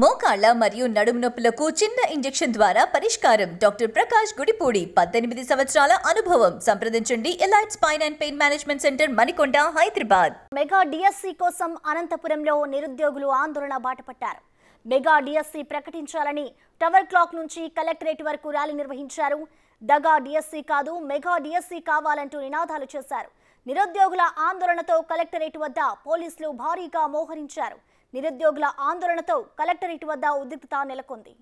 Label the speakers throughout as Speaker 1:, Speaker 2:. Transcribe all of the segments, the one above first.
Speaker 1: మోకాళ్ల మరియు నడుము నొప్పులకు చిన్న ఇంజెక్షన్ ద్వారా పరిష్కారం. డాక్టర్ ప్రకాష్ గుడిపూడి 18 సంవత్సరాల అనుభవం. సంప్రదించండి elite spine and pain management centre, Manikonda, Hyderabad.
Speaker 2: Mega DSC కోసం అనంతపురంలో నిరుద్యోగులు ఆందోళన బాటపట్టారు. మెగా డిఎస్సి ప్రకటించాలని టవర్ క్లాక్ నుంచి కలెక్టరేట్ వరకు ర్యాలీ నిర్వహించారు. దగా డిఎస్సి కాదు, మెగా డిఎస్సి కావాలంటూ నినాదాలు చేశారు. నిరుద్యోగుల ఆందోళనతో కలెక్టరేట్ వద్ద పోలీసులు భారీగా మోహరించారు. నిరుద్యోగుల ఆందోళనతో కలెక్టరేట్ వద్ద ఉద్రిక్తత నెలకొంది.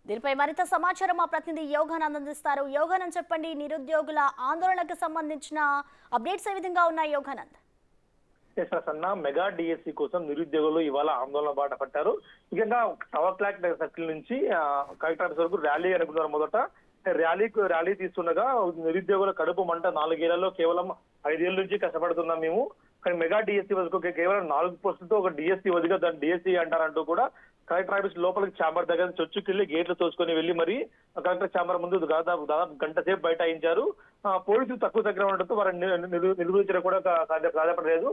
Speaker 2: దీనిపై మరింత సమాచారం మా ప్రతినిధి యోగానంద్ అందిస్తారు. యోగానంద్, చెప్పండి, నిరుద్యోగుల ఆందోళనకు సంబంధించిన అప్డేట్స్ ఏ విధంగా ఉన్నాయి? యోగానంద్.
Speaker 3: మెగా డిఎస్సి కోసం నిరుద్యోగులు ఇవాళ ఆందోళన బాట పట్టారు. ముఖ్యంగా టవర్ క్లాక్ సర్కిల్ నుంచి కలెక్టర్ ఆఫీస్ వరకు ర్యాలీ అనుకున్నారు. మొదట ర్యాలీ తీస్తుండగా నిరుద్యోగుల కడుపు మంట, 4 ఏళ్లలో కేవలం 5 ఏళ్ల నుంచి కష్టపడుతున్నాం మేము, కానీ మెగా డిఎస్సి వరకు కేవలం 4 పోస్టులతో ఒక డిఎస్సి వదిగా దాన్ని డిఎస్సి అంటారంటూ కూడా కలెక్టర్ ఆఫీస్ లోపలికి ఛాంబర్ దగ్గర చొచ్చుకెళ్లి గేట్లు తోసుకొని వెళ్లి మరి కలెక్టర్ ఛాంబర్ ముందు దాదాపు గంట సేపు బైఠాయించారు. పోలీసులు తక్కువ దగ్గర ఉండడంతో వారిని నిర్వహించడం కూడా సాధ్యపడలేదు.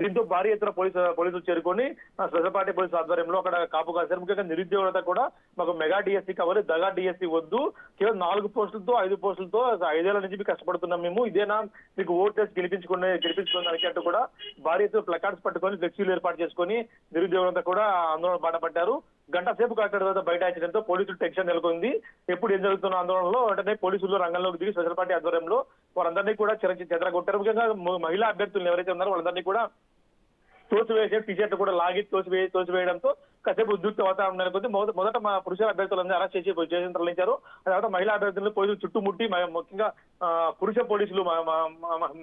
Speaker 3: దీంతో భారీ ఎత్తున పోలీసులు చేరుకొని స్పెషల్ పార్టీ పోలీసుల ఆధ్వర్యంలో అక్కడ కాపు కాశారు. ముఖ్యంగా నిరుద్యోగులతో కూడా మాకు మెగా డిఎస్సి కావాలి, దగా డిఎస్సి వద్దు, కేవలం 4 పోస్టులతో 5 పోస్టులతో 5 ఏళ్ల నుంచి మీకు కష్టపడుతున్నాం మేము, ఇదేనా మీకు ఓట్ వేసి గెలిపించుకోవడానికి అంటూ కూడా భారీ ఎత్తున ప్లకార్డ్స్ పట్టుకొని ఫ్లెక్సీలు ఏర్పాటు చేసుకుని నిరుద్యోగులంతా కూడా ఆందోళన బాట పట్టారు. గంట సేపు కలెక్టర్ వద్ద బైఠాయించడంతో పోలీసులు టెన్షన్ నెలకొంది. ఎప్పుడు ఏం జరుగుతున్న ఆందోళనలో వెంటనే పోలీసులు రంగంలోకి దిగి స్పెషల్ పార్టీ ఆధ్వర్యంలో వారందరినీ కూడా చెదరగొట్టారు. ముఖ్యంగా మహిళా అభ్యర్థులను ఎవరైతే ఉన్నారో వాళ్ళందరినీ కూడా తోసివేసే టీషర్ట్ కూడా లాగి తోసివేయడంతో కాసేపు ఉద్రిక్త వాతావరణం నెలకొంది. మొదట మా పురుషుల అభ్యర్థులందరూ అరెస్ట్ చేసి స్టేషన్ తరలించారు. తర్వాత మహిళా అభ్యర్థులను పోలీసులు చుట్టుముట్టి ముఖ్యంగా పురుష పోలీసులు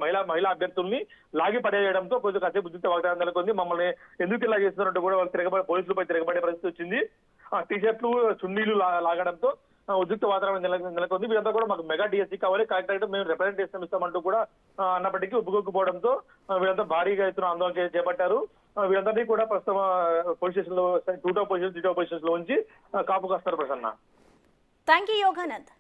Speaker 3: మహిళా అభ్యర్థుల్ని లాగి పడేయడంతో కొంచెం కాసేపు ఉద్రిక్త వాతావరణం నెలకొంది. మమ్మల్ని ఎందుకు ఇలా చేస్తున్నట్టు కూడా వాళ్ళు పోలీసులపై తిరగబడే పరిస్థితి వచ్చింది. టీషర్ట్లు, చున్నీలు లాగడంతో ఉద్రిక్త వాతావరణం నెలకొంది. వీళ్ళంతా కూడా మాకు మెగా డిఎస్సి కావాలి, కలెక్టరేట్ మేము రిప్రజెంటేషన్ ఇస్తామంటూ కూడా అన్నప్పటికీ ఒప్పుకోకపోవడంతో వీళ్ళంతా భారీగా ఎత్తున ఆందోళన చేపట్టారు. వీళ్ళందరినీ కూడా ప్రస్తుతం పోలీస్ స్టేషన్ లో 2 పొజిషన్స్ లో ఉంచి కాపు కాస్తారు. ప్రసన్న.
Speaker 2: Thank you Yoganand.